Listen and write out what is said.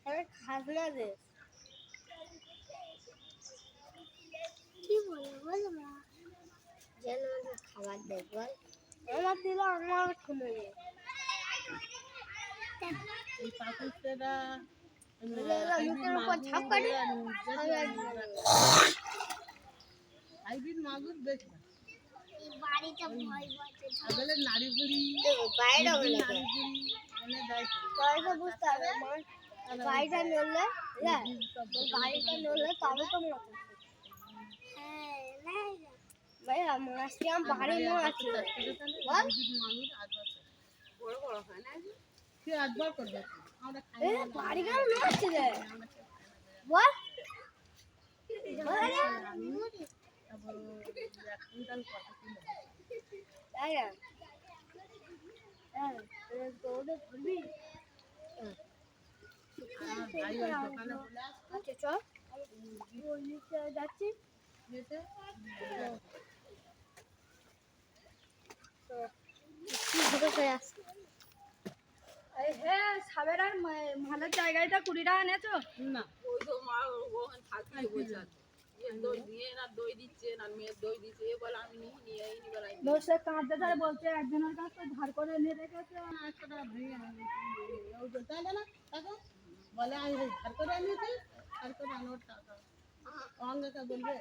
খাজনা দে কি বলে বল না যেন খাবার দে বল আমার দিল আমার শুনে এই পাকুড়টা মুখের উপর ঝাপকাড়ি হাইব্রিড মাগুর বেশি বাড়িটা ভয় বলছে আগলে নাড়ি বুড়ি বাইরে নাড়ি বুড়ি এনে দেয় পয়সা বুঝতে হবে গাড়িটা নড়লে গাড়িটা নড়লে তবে তো মতো ভাইয়া মাছটি আমার বাড়ি নো আছে বড় বড় হয় না কি আটবার করবে আমরা খাই বাড়ি কেন নো আছে রে বল তারপর এক কুইন্টাল কত কিলো তাই না দৌড়ে ধরবি ভাই ওই দোকানে বলে আচ্ছা চল ওই নিচে যাচ্ছি যেতে হ্যাঁ সাবের আর মালের জায়গাটা 20 টাকা নেছো না ওই তো মা ওখানে থাকতে বলছে দই দিয়ে না দই দিচ্ছে না মেয়ের দই দিচ্ছে এ বলে আমি নিয়ে এই নি বলে বসে কাঁদতে ধরে বলছে একজনের কাছে ধার করে এনে রেখেছে একটা ভেঙে ওই তো তাই না টাকা বলে আমি ধার করে আনিয়েছি ধার করে আনোর টাকা অঙ্গটা বলবে